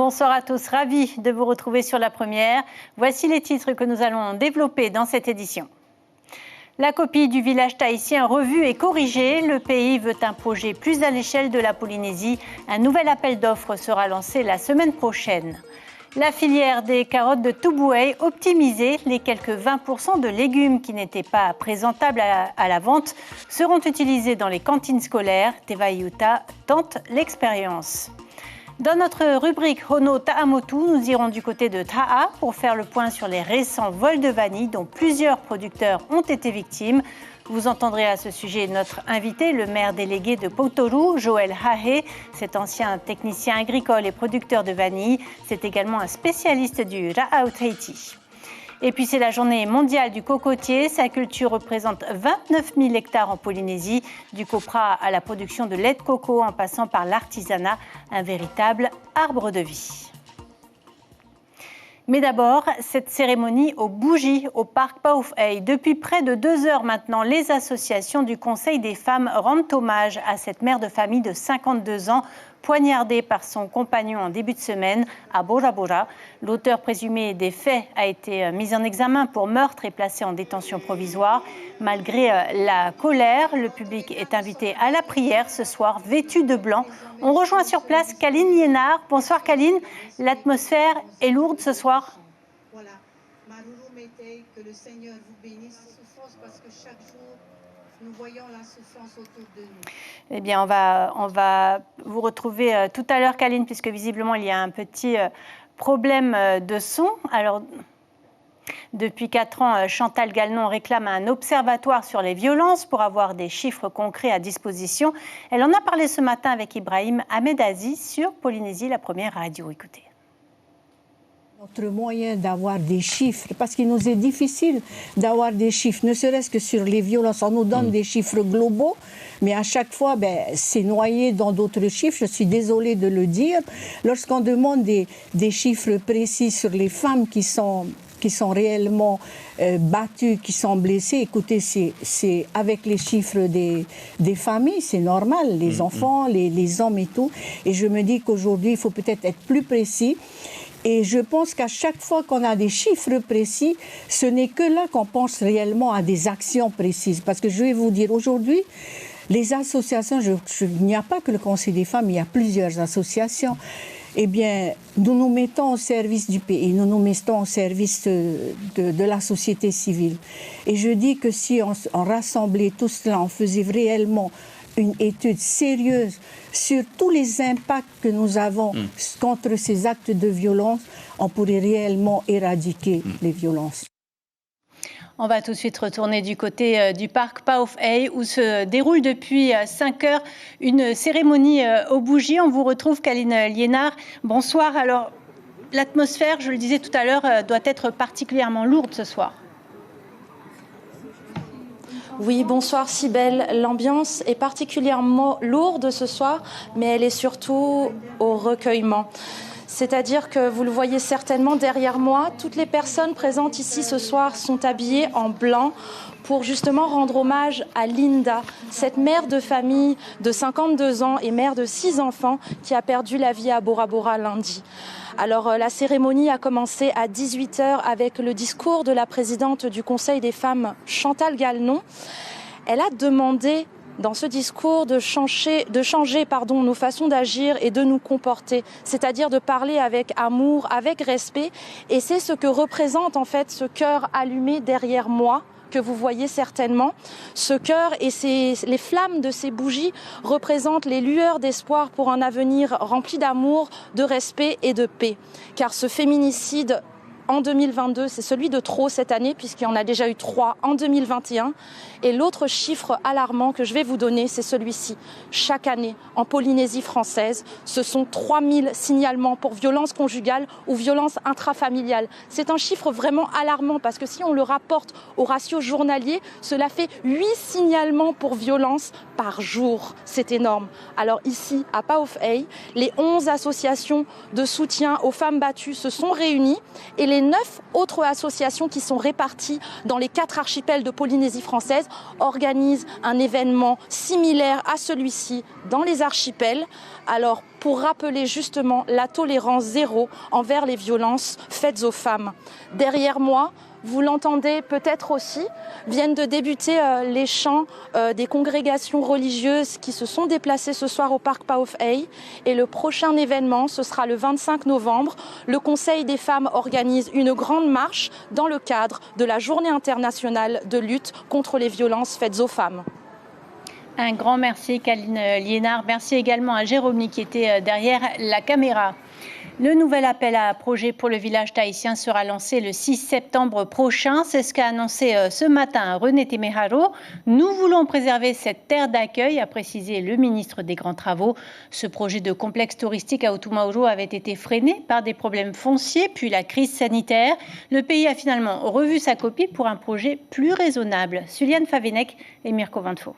Bonsoir à tous, ravi de vous retrouver sur La Première. Voici les titres que nous allons développer dans cette édition. La copie du village tahitien revue et corrigée. Le pays veut un projet plus à l'échelle de la Polynésie. Un nouvel appel d'offres sera lancé la semaine prochaine. La filière des carottes de Tubuai optimisée. Les quelques 20% de légumes qui n'étaient pas présentables à la vente seront utilisés dans les cantines scolaires. Te Vaiuta tente l'expérience. Dans notre rubrique Hono Ta'amotu, nous irons du côté de Ta'a pour faire le point sur les récents vols de vanille dont plusieurs producteurs ont été victimes. Vous entendrez à ce sujet notre invité, le maire délégué de Poutoru, Joël Hahe. Cet ancien technicien agricole et producteur de vanille, c'est également un spécialiste du Ra'au Tahiti. Et puis c'est la journée mondiale du cocotier. Sa culture représente 29 000 hectares en Polynésie, du copra à la production de lait de coco en passant par l'artisanat, un véritable arbre de vie. Mais d'abord, cette cérémonie aux bougies au parc Pauwhai. Depuis près de 2 heures maintenant, les associations du Conseil des femmes rendent hommage à cette mère de famille de 52 ans, poignardée par son compagnon en début de semaine à Bora Bora. L'auteur présumé des faits a été mis en examen pour meurtre et placé en détention provisoire. Malgré la colère, le public est invité à la prière ce soir, vêtu de blanc. On rejoint sur place Kaline Liénard. Bonsoir Kaline, l'atmosphère est lourde ce soir. Voilà, Maruru Mété, que le Seigneur vous bénisse parce que chaque jour, nous voyons la souffrance autour de nous. Eh bien, on va vous retrouver tout à l'heure, Kaline, puisque visiblement, il y a un petit problème de son. Alors, depuis 4 ans, Chantal Gallnon réclame un observatoire sur les violences pour avoir des chiffres concrets à disposition. Elle en a parlé ce matin avec Ibrahim Ahmedazi sur Polynésie, la première radio. Écoutez. Notre moyen d'avoir des chiffres, parce qu'il nous est difficile d'avoir des chiffres, ne serait-ce que sur les violences. On nous donne des chiffres globaux, mais à chaque fois, c'est noyé dans d'autres chiffres. Je suis désolée de le dire. Lorsqu'on demande des chiffres précis sur les femmes qui sont réellement battues, qui sont blessées, écoutez, c'est avec les chiffres des familles, c'est normal, les enfants, les hommes et tout. Et je me dis qu'aujourd'hui, il faut peut-être être plus précis. Et je pense qu'à chaque fois qu'on a des chiffres précis, ce n'est que là qu'on pense réellement à des actions précises. Parce que je vais vous dire, aujourd'hui, les associations, il n'y a pas que le Conseil des femmes, il y a plusieurs associations. Eh bien, nous nous mettons au service du pays, nous nous mettons au service de la société civile. Et je dis que si on rassemblait tout cela, on faisait réellement une étude sérieuse sur tous les impacts que nous avons contre ces actes de violence, on pourrait réellement éradiquer les violences. On va tout de suite retourner du côté du parc Pauwhai où se déroule depuis 5 heures une cérémonie aux bougies. On vous retrouve, Kaline Liénard. Bonsoir. Alors, l'atmosphère, je le disais tout à l'heure, doit être particulièrement lourde ce soir. Oui, bonsoir Cybèle. L'ambiance est particulièrement lourde ce soir, mais elle est surtout au recueillement. C'est-à-dire que vous le voyez certainement derrière moi, toutes les personnes présentes ici ce soir sont habillées en blanc pour justement rendre hommage à Linda, cette mère de famille de 52 ans et mère de 6 enfants qui a perdu la vie à Bora Bora lundi. Alors la cérémonie a commencé à 18h avec le discours de la présidente du Conseil des femmes, Chantal Gallnon. Elle a demandé dans ce discours de changer nos façons d'agir et de nous comporter, c'est-à-dire de parler avec amour, avec respect. Et c'est ce que représente en fait ce cœur allumé derrière moi, que vous voyez certainement. Ce cœur et les flammes de ces bougies représentent les lueurs d'espoir pour un avenir rempli d'amour, de respect et de paix. Car ce féminicide en 2022, c'est celui de trop cette année, puisqu'il y en a déjà eu 3 en 2021. Et l'autre chiffre alarmant que je vais vous donner, c'est celui-ci. Chaque année, en Polynésie française, ce sont 3000 signalements pour violences conjugales ou violences intrafamiliales. C'est un chiffre vraiment alarmant, parce que si on le rapporte au ratio journalier, cela fait 8 signalements pour violences par jour. C'est énorme. Alors ici, à Pauwhai, les 11 associations de soutien aux femmes battues se sont réunies et les les 9 autres associations qui sont réparties dans les 4 archipels de Polynésie française organisent un événement similaire à celui-ci dans les archipels. Alors, pour rappeler justement la tolérance zéro envers les violences faites aux femmes. Derrière moi, vous l'entendez peut-être aussi, viennent de débuter les chants des congrégations religieuses qui se sont déplacées ce soir au parc Pauw'ai. Et le prochain événement, ce sera le 25 novembre. Le Conseil des femmes organise une grande marche dans le cadre de la Journée internationale de lutte contre les violences faites aux femmes. Un grand merci, Kaline Liénard. Merci également à Jérôme qui était derrière la caméra. Le nouvel appel à projet pour le village tahitien sera lancé le 6 septembre prochain. C'est ce qu'a annoncé ce matin René Temeharo. Nous voulons préserver cette terre d'accueil, a précisé le ministre des Grands Travaux. Ce projet de complexe touristique à Otumauru avait été freiné par des problèmes fonciers, puis la crise sanitaire. Le pays a finalement revu sa copie pour un projet plus raisonnable. Suliane Favenec et Mirko Vantfo.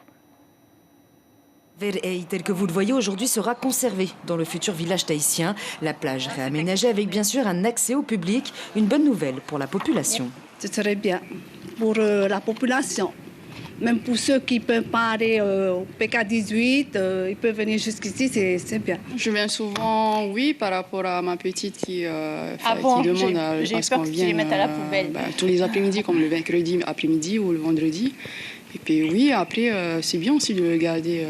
Ver'ei, tel que vous le voyez aujourd'hui, sera conservé dans le futur village tahitien. La plage réaménagée avec bien sûr un accès au public, une bonne nouvelle pour la population. C'est très bien pour la population. Même pour ceux qui ne peuvent pas aller au PK18, ils peuvent venir jusqu'ici, c'est bien. Je viens souvent, oui, par rapport à ma petite qui demande à ce qu'on vienne à la poubelle. Tous les après-midi, comme le mercredi après-midi ou le vendredi. Et puis oui, après, c'est bien aussi de le garder.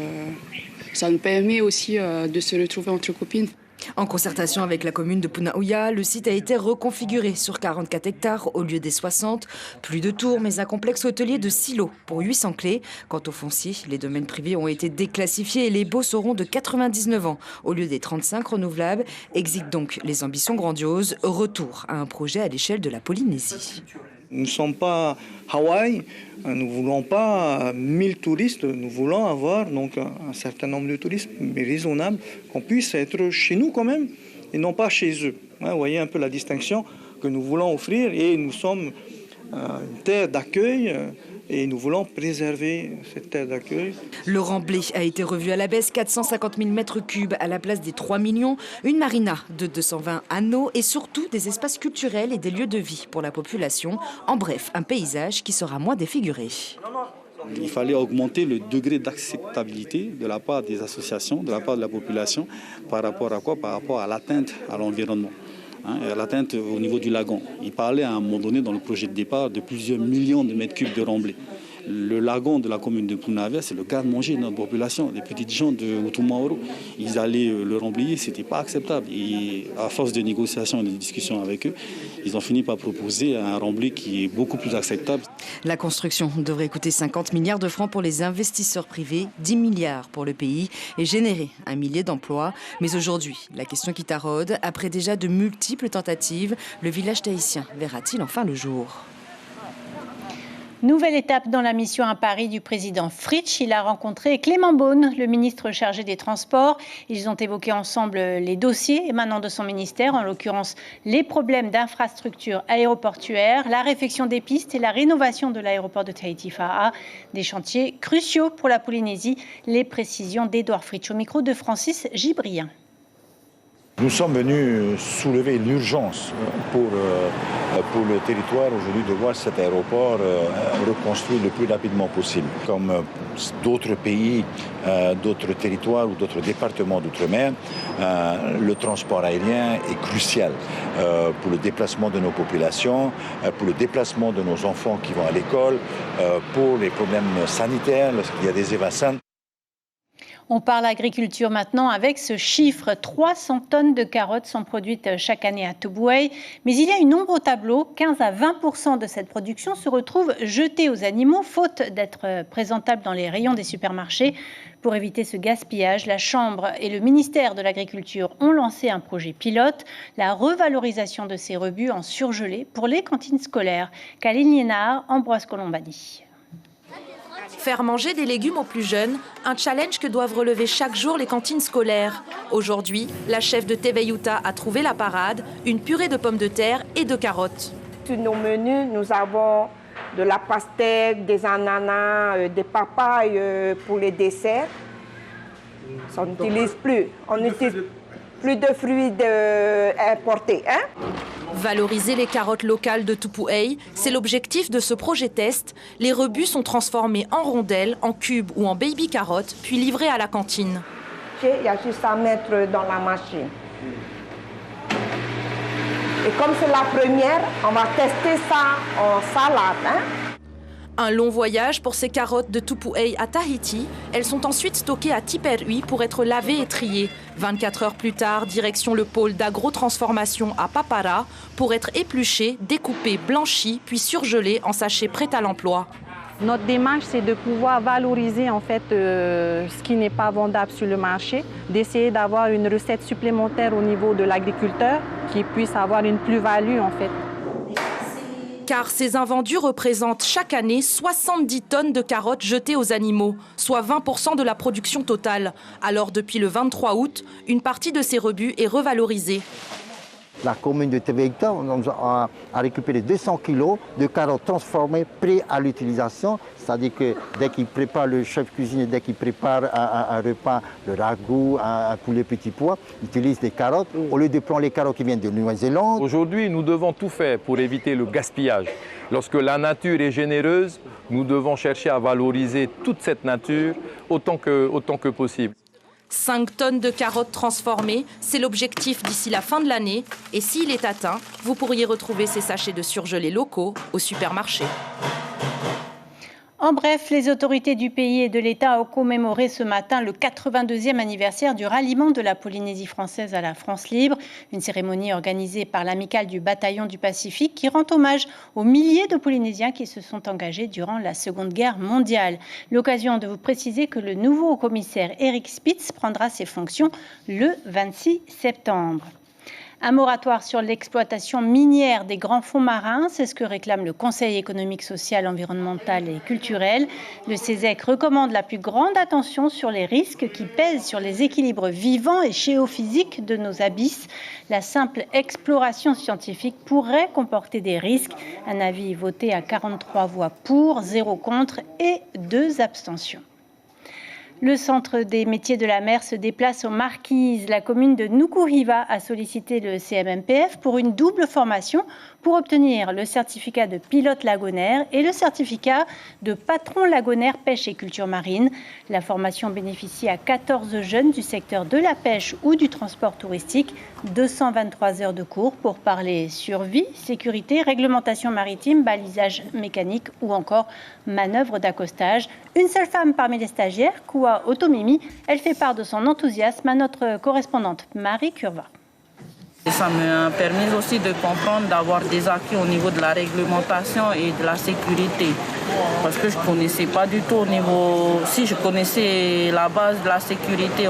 Ça nous permet aussi de se retrouver entre copines. En concertation avec la commune de Puna'uia, le site a été reconfiguré sur 44 hectares au lieu des 60. Plus de tours, mais un complexe hôtelier de silos pour 800 clés. Quant aux fonciers, les domaines privés ont été déclassifiés et les baux seront de 99 ans au lieu des 35 renouvelables. Exit donc les ambitions grandioses. Retour à un projet à l'échelle de la Polynésie. Nous ne sommes pas Hawaï, nous ne voulons pas 1000 touristes, nous voulons avoir donc un certain nombre de touristes, mais raisonnable, qu'on puisse être chez nous quand même, et non pas chez eux. Vous voyez un peu la distinction que nous voulons offrir, et nous sommes une terre d'accueil, et nous voulons préserver cette terre d'accueil. Le remblai a été revu à la baisse, 450 000 mètres cubes à la place des 3 millions, une marina de 220 anneaux et surtout des espaces culturels et des lieux de vie pour la population. En bref, un paysage qui sera moins défiguré. Il fallait augmenter le degré d'acceptabilité de la part des associations, de la part de la population, par rapport à quoi? Par rapport à l'atteinte à l'environnement. Et à l'atteinte au niveau du lagon. Il parlait à un moment donné dans le projet de départ de plusieurs millions de mètres cubes de remblai. Le lagon de la commune de Puna'uia, c'est le garde-manger de notre population. Les petites gens de Otumauru, ils allaient le remblayer, ce n'était pas acceptable. Et à force de négociations et de discussions avec eux, ils ont fini par proposer un remblai qui est beaucoup plus acceptable. La construction devrait coûter 50 milliards de francs pour les investisseurs privés, 10 milliards pour le pays et générer 1 millier d'emplois. Mais aujourd'hui, la question qui taraude, après déjà de multiples tentatives, le village tahitien verra-t-il enfin le jour ? Nouvelle étape dans la mission à Paris du président Fritsch. Il a rencontré Clément Beaune, le ministre chargé des Transports. Ils ont évoqué ensemble les dossiers émanant de son ministère, en l'occurrence les problèmes d'infrastructures aéroportuaires, la réfection des pistes et la rénovation de l'aéroport de Tahiti-Fa'a. Des chantiers cruciaux pour la Polynésie. Les précisions d'Édouard Fritsch au micro de Francis Gibrien. Nous sommes venus soulever l'urgence pour le territoire aujourd'hui de voir cet aéroport reconstruit le plus rapidement possible. Comme d'autres pays, d'autres territoires ou d'autres départements d'outre-mer, le transport aérien est crucial pour le déplacement de nos populations, pour le déplacement de nos enfants qui vont à l'école, pour les problèmes sanitaires lorsqu'il y a des évacuations. On parle agriculture maintenant avec ce chiffre. 300 tonnes de carottes sont produites chaque année à Tubuai. Mais il y a une ombre au tableau. 15 à 20% de cette production se retrouve jetée aux animaux, faute d'être présentable dans les rayons des supermarchés. Pour éviter ce gaspillage, la Chambre et le ministère de l'Agriculture ont lancé un projet pilote, la revalorisation de ces rebuts en surgelé pour les cantines scolaires. Kaline Liénard, Ambroise Colombani. Faire manger des légumes aux plus jeunes, un challenge que doivent relever chaque jour les cantines scolaires. Aujourd'hui, la chef de Teveyuta a trouvé la parade, une purée de pommes de terre et de carottes. Sur nos menus, nous avons de la pastèque, des ananas, des papayes pour les desserts. On n'utilise plus. On n'utilise plus de fruits importés. Valoriser les carottes locales de Tupuai, c'est l'objectif de ce projet test. Les rebus sont transformés en rondelles, en cubes ou en baby carottes, puis livrés à la cantine. Il y a juste à mettre dans la machine. Et comme c'est la première, on va tester ça en salade. Un long voyage pour ces carottes de Tupuai à Tahiti. Elles sont ensuite stockées à Tiperui pour être lavées et triées. 24 heures plus tard, direction le pôle d'agrotransformation à Papara pour être épluchées, découpées, blanchies, puis surgelées en sachets prêts à l'emploi. Notre démarche, c'est de pouvoir valoriser en fait ce qui n'est pas vendable sur le marché, d'essayer d'avoir une recette supplémentaire au niveau de l'agriculteur qui puisse avoir une plus-value en fait. Car ces invendus représentent chaque année 70 tonnes de carottes jetées aux animaux, soit 20% de la production totale. Alors depuis le 23 août, une partie de ces rebus est revalorisée. La commune de Teveita a récupéré 200 kg de carottes transformées, prêtes à l'utilisation. C'est-à-dire que dès qu'il prépare, le chef cuisinier, dès qu'il prépare un repas, le ragoût, un poulet petit pois, il utilise des carottes au lieu de prendre les carottes qui viennent de Nouvelle-Zélande. Aujourd'hui, nous devons tout faire pour éviter le gaspillage. Lorsque la nature est généreuse, nous devons chercher à valoriser toute cette nature autant que possible. 5 tonnes de carottes transformées, c'est l'objectif d'ici la fin de l'année. Et s'il est atteint, vous pourriez retrouver ces sachets de surgelés locaux au supermarché. En bref, les autorités du pays et de l'État ont commémoré ce matin le 82e anniversaire du ralliement de la Polynésie française à la France libre. Une cérémonie organisée par l'Amicale du Bataillon du Pacifique qui rend hommage aux milliers de Polynésiens qui se sont engagés durant la Seconde Guerre mondiale. L'occasion de vous préciser que le nouveau commissaire Eric Spitz prendra ses fonctions le 26 septembre. Un moratoire sur l'exploitation minière des grands fonds marins, c'est ce que réclame le Conseil économique, social, environnemental et culturel. Le CESEC recommande la plus grande attention sur les risques qui pèsent sur les équilibres vivants et géophysiques de nos abysses. La simple exploration scientifique pourrait comporter des risques. Un avis voté à 43 voix pour, 0 contre et 2 abstentions. Le Centre des métiers de la mer se déplace aux Marquises. La commune de Nukuhiva a sollicité le CMMPF pour une double formation pour obtenir le certificat de pilote lagonaire et le certificat de patron lagonaire pêche et culture marine. La formation bénéficie à 14 jeunes du secteur de la pêche ou du transport touristique. 223 heures de cours pour parler survie, sécurité, réglementation maritime, balisage mécanique ou encore manœuvre d'accostage. Une seule femme parmi les stagiaires, Koua Otomimi, elle fait part de son enthousiasme à notre correspondante Marie Curva. Ça m'a permis aussi de comprendre, d'avoir des acquis au niveau de la réglementation et de la sécurité. Parce que je ne connaissais pas du tout au niveau... Si, je connaissais la base de la sécurité,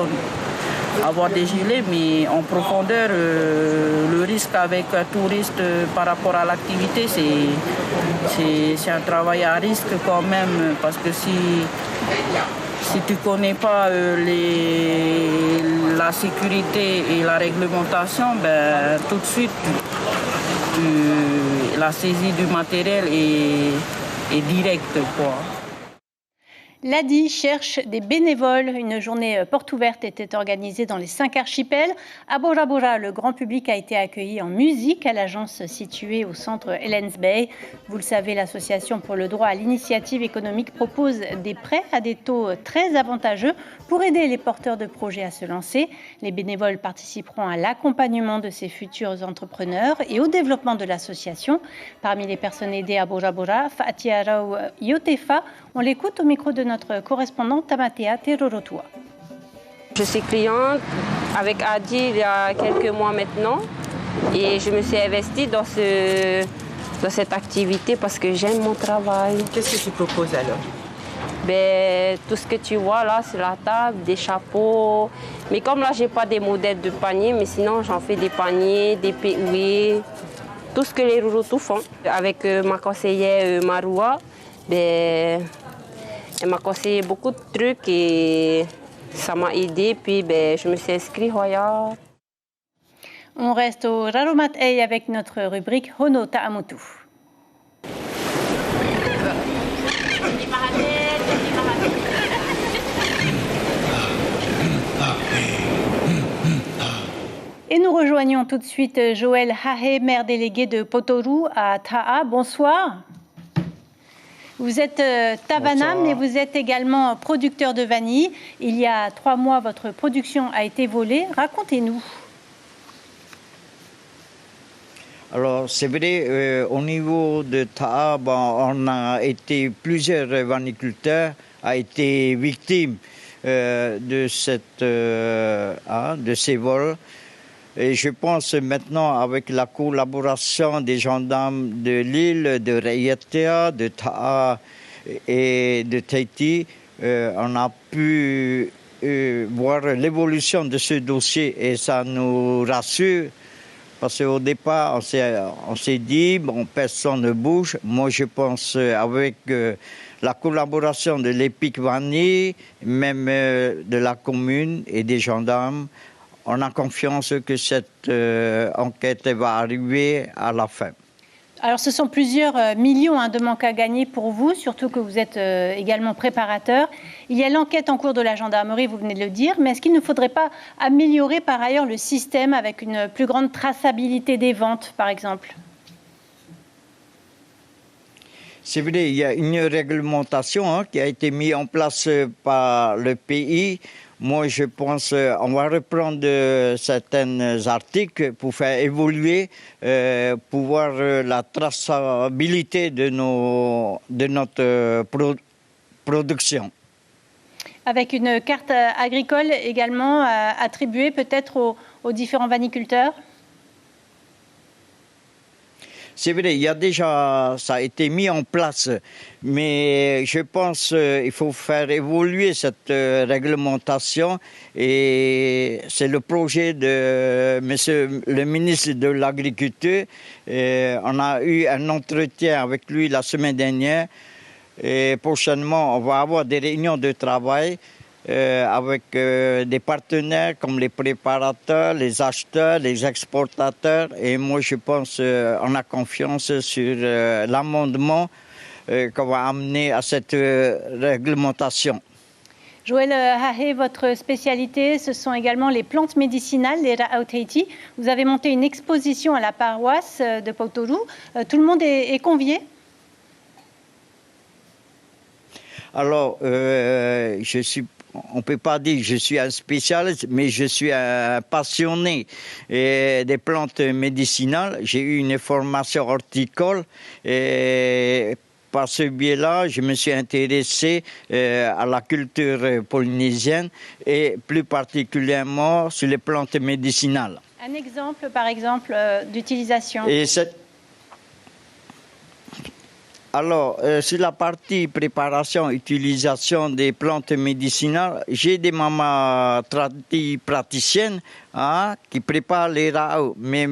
avoir des gilets, mais en profondeur, le risque avec un touriste par rapport à l'activité, c'est un travail à risque quand même. Parce que si tu ne connais pas la sécurité et la réglementation, ben, tout de suite, la saisie du matériel est directe, quoi. L'ADI cherche des bénévoles. Une journée porte ouverte était organisée dans les 5 archipels. À Bora Bora, le grand public a été accueilli en musique à l'agence située au centre Helens Bay. Vous le savez, l'association pour le droit à l'initiative économique propose des prêts à des taux très avantageux pour aider les porteurs de projets à se lancer. Les bénévoles participeront à l'accompagnement de ces futurs entrepreneurs et au développement de l'association. Parmi les personnes aidées à Bora Bora, Fatia Rao Yotefa, on l'écoute au micro de notre correspondante Tamatea Terorotua. Je suis cliente avec Adi il y a quelques mois maintenant et je me suis investie dans cette activité parce que j'aime mon travail. Qu'est-ce que tu proposes alors? Tout ce que tu vois là, c'est la table, des chapeaux. Mais comme là, j'ai pas des modèles de paniers, mais sinon j'en fais des paniers, des PUE, tout ce que les Rurutu font. Avec ma conseillère Maroua, elle m'a conseillé beaucoup de trucs et ça m'a aidé. Puis je me suis inscrite. On reste au Raromat Ei avec notre rubrique Hono Ta'amutu. Et nous rejoignons rejoignons tout de suite Joël Hahé, maire délégué de Potoru à Ta'a. Bonsoir. Vous êtes Tavanam, mais vous êtes également producteur de vanille. Il y a 3 mois, votre production a été volée. Racontez-nous. Alors, c'est vrai, au niveau de Ta'a, on a été, plusieurs vaniculteurs ont été victimes de ces vols. Et je pense maintenant, avec la collaboration des gendarmes de l'île, de Raiatea, de Ta'a et de Tahiti, on a pu voir l'évolution de ce dossier et ça nous rassure. Parce qu'au départ, on s'est dit, bon, personne ne bouge. Moi, je pense avec la collaboration de l'EPIC Vanille, même de la commune et des gendarmes, on a confiance que cette enquête va arriver à la fin. Alors, ce sont plusieurs millions de manques à gagner pour vous, surtout que vous êtes également préparateur. Il y a l'enquête en cours de la gendarmerie, vous venez de le dire, mais est-ce qu'il ne faudrait pas améliorer par ailleurs le système avec une plus grande traçabilité des ventes, par exemple ? C'est vrai, il y a une réglementation qui a été mise en place par le pays. Moi, je pense qu'on va reprendre certains articles pour faire évoluer, pour voir la traçabilité de notre production. Avec une carte agricole également attribuée peut-être aux différents vaniculteurs ? C'est vrai, il y a déjà, ça a été mis en place, mais je pense qu'il faut faire évoluer cette réglementation et c'est le projet de Monsieur le ministre de l'Agriculture. On a eu un entretien avec lui la semaine dernière et prochainement on va avoir des réunions de travail avec des partenaires comme les préparateurs, les acheteurs, les exportateurs. Et moi, je pense qu'on a confiance sur l'amendement qu'on va amener à cette réglementation. Joël Hahé, votre spécialité, ce sont également les plantes médicinales, les Ra'au Tahiti. Vous avez monté une exposition à la paroisse de Potoru. Tout le monde est convié ? Alors, on ne peut pas dire que je suis un spécialiste, mais je suis un passionné des plantes médicinales. J'ai eu une formation horticole et par ce biais-là, je me suis intéressé à la culture polynésienne et plus particulièrement sur les plantes médicinales. Un exemple, par exemple, d'utilisation. Alors, sur la partie préparation, utilisation des plantes médicinales, j'ai des mamans praticiennes qui préparent les ra'au. Mais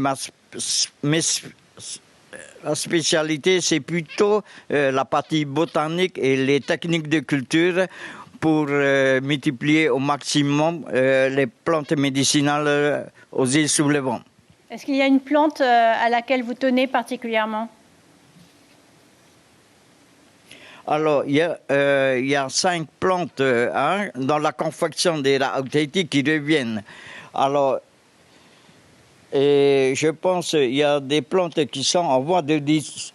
la spécialité, c'est plutôt la partie botanique et les techniques de culture pour multiplier au maximum les plantes médicinales aux îles sous le vent. Est-ce qu'il y a une plante à laquelle vous tenez particulièrement ? Alors, il y a 5 plantes dans la confection des Ra'au Tahiti qui reviennent. Alors, et je pense qu'il y a des plantes qui sont en voie de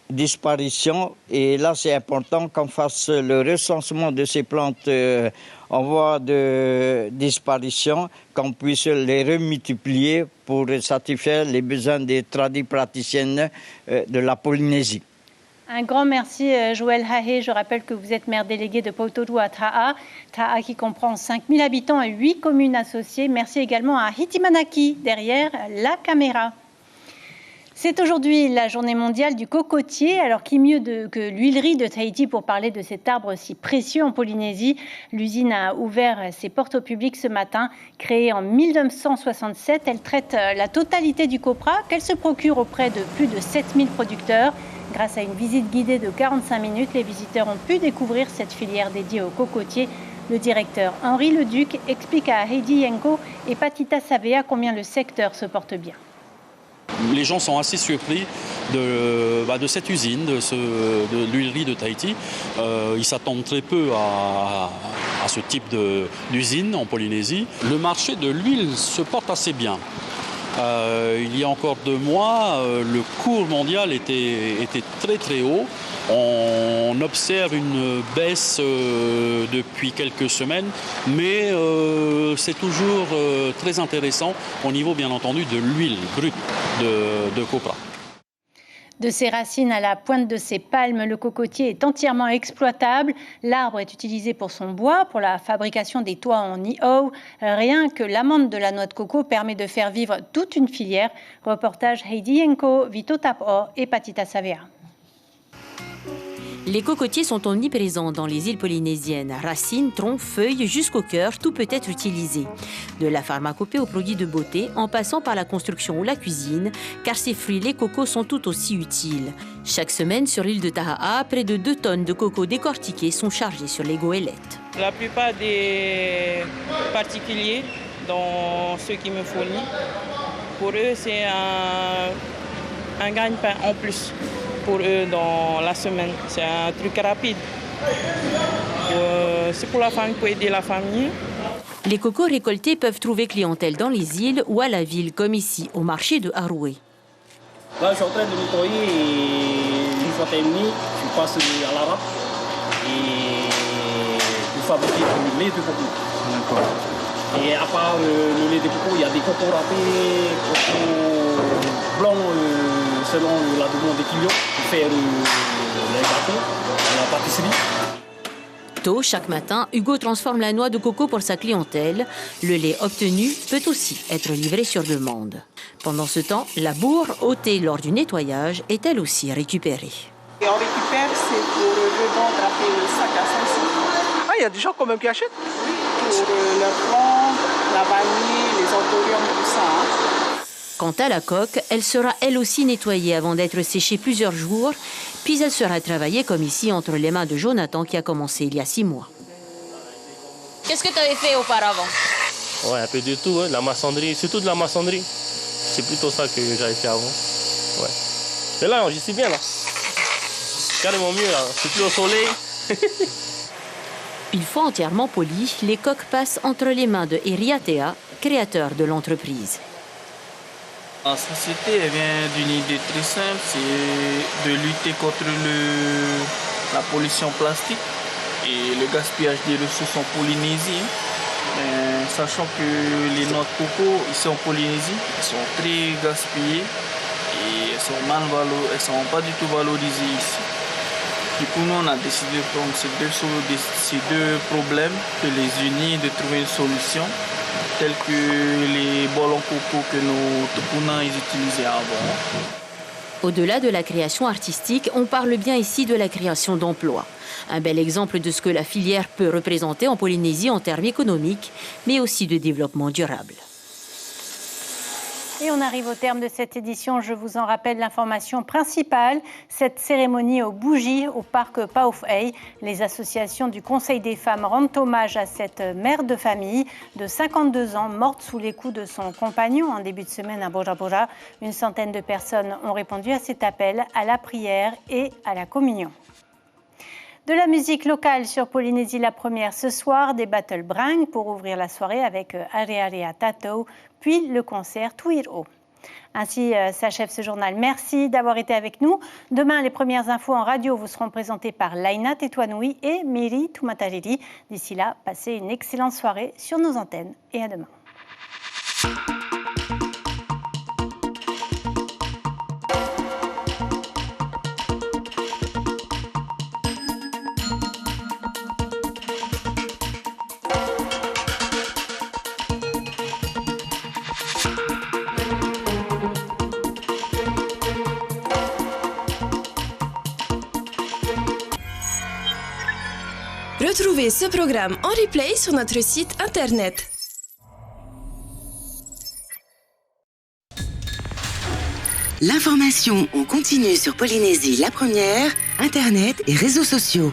disparition. Et là, c'est important qu'on fasse le recensement de ces plantes en voie de disparition, qu'on puisse les remultiplier pour satisfaire les besoins des tradipraticiennes de la Polynésie. Un grand merci Joël Hahé. Je rappelle que vous êtes maire délégué de Potoru à Ta'a. Ta'a qui comprend 5000 habitants et 8 communes associées. Merci également à Hitimanaki derrière la caméra. C'est aujourd'hui la journée mondiale du cocotier. Alors qui mieux que l'huilerie de Tahiti pour parler de cet arbre si précieux en Polynésie. L'usine a ouvert ses portes au public ce matin. Créée en 1967, elle traite la totalité du copra qu'elle se procure auprès de plus de 7000 producteurs. Grâce à une visite guidée de 45 minutes, les visiteurs ont pu découvrir cette filière dédiée aux cocotiers. Le directeur Henri Leduc explique à Heidi Yenko et Patita Savea combien le secteur se porte bien. Les gens sont assez surpris de cette usine, de l'huilerie de Tahiti. Ils s'attendent très peu à ce type d'usine en Polynésie. Le marché de l'huile se porte assez bien. Il y a encore 2 mois, le cours mondial était très très haut. On observe une baisse depuis quelques semaines, mais c'est toujours très intéressant au niveau, bien entendu, de l'huile brute de copra. De ses racines à la pointe de ses palmes, le cocotier est entièrement exploitable. L'arbre est utilisé pour son bois, pour la fabrication des toits en niho. Rien que l'amande de la noix de coco permet de faire vivre toute une filière. Reportage Heidi Yenko, Vito Tapo et Patita Savea. Les cocotiers sont omniprésents dans les îles polynésiennes. Racines, troncs, feuilles, jusqu'au cœur, tout peut être utilisé. De la pharmacopée aux produits de beauté, en passant par la construction ou la cuisine, car ces fruits, les cocos, sont tout aussi utiles. Chaque semaine, sur l'île de Taha'a, près de 2 tonnes de cocos décortiqués sont chargés sur les goélettes. La plupart des particuliers, dont ceux qui me fournissent, pour eux, c'est un gagne-pain en plus. Pour eux dans la semaine. C'est un truc rapide. C'est pour la famille, pour aider la famille. Les cocos récoltés peuvent trouver clientèle dans les îles ou à la ville, comme ici, au marché de Haroué. Là, je suis en train de nettoyer et une fois terminé, je passe à la râpe et je fabrique du lait de coco. D'accord. Et à part le lait de coco, il y a des cocos râpés, cocos blancs selon la demande des clients pour faire les gâteaux, la pâtisserie. Tôt, chaque matin, Hugo transforme la noix de coco pour sa clientèle. Le lait obtenu peut aussi être livré sur demande. Pendant ce temps, la bourre, ôtée lors du nettoyage, est elle aussi récupérée. Et on récupère, c'est pour revendre après le sac à 500. Ah, il y a des gens quand même qui achètent? Oui, pour leur plante, la vanille, les anthuriums, tout ça. Hein. Quant à la coque, elle sera elle aussi nettoyée avant d'être séchée plusieurs jours, puis elle sera travaillée comme ici entre les mains de Jonathan qui a commencé il y a 6 mois. Qu'est-ce que tu avais fait auparavant? Ouais, un peu de tout, hein. La maçonnerie, surtout de la maçonnerie. C'est plutôt ça que j'avais fait avant. Ouais. Mais là, j'y suis bien là. Carrément mieux là, c'est plus au soleil. Une fois entièrement polies, les coques passent entre les mains de Eriatea, créateur de l'entreprise. La société elle vient d'une idée très simple, c'est de lutter contre la pollution plastique et le gaspillage des ressources en Polynésie. Sachant que les noix de coco ici en Polynésie sont très gaspillées et elles sont pas du tout valorisées ici. Du coup, nous on a décidé de prendre ces deux problèmes, de les unir, de trouver une solution. Tels que les bols en coco que nos tupunas utilisaient avant. Au-delà de la création artistique, on parle bien ici de la création d'emplois. Un bel exemple de ce que la filière peut représenter en Polynésie en termes économiques, mais aussi de développement durable. Et on arrive au terme de cette édition. Je vous en rappelle l'information principale. Cette cérémonie aux bougies au parc Paufei. Les associations du Conseil des femmes rendent hommage à cette mère de famille de 52 ans, morte sous les coups de son compagnon en début de semaine à Bora. Une centaine de personnes ont répondu à cet appel à la prière et à la communion. De la musique locale sur Polynésie la première ce soir, des battles bring pour ouvrir la soirée avec Arearea Tatou, puis le concert Tuiro. Ainsi s'achève ce journal. Merci d'avoir été avec nous. Demain, les premières infos en radio vous seront présentées par Laina Tetouanoui et Miri Toumatariri. D'ici là, passez une excellente soirée sur nos antennes et à demain. Retrouvez ce programme en replay sur notre site internet. L'information en continu sur Polynésie la première, internet et réseaux sociaux.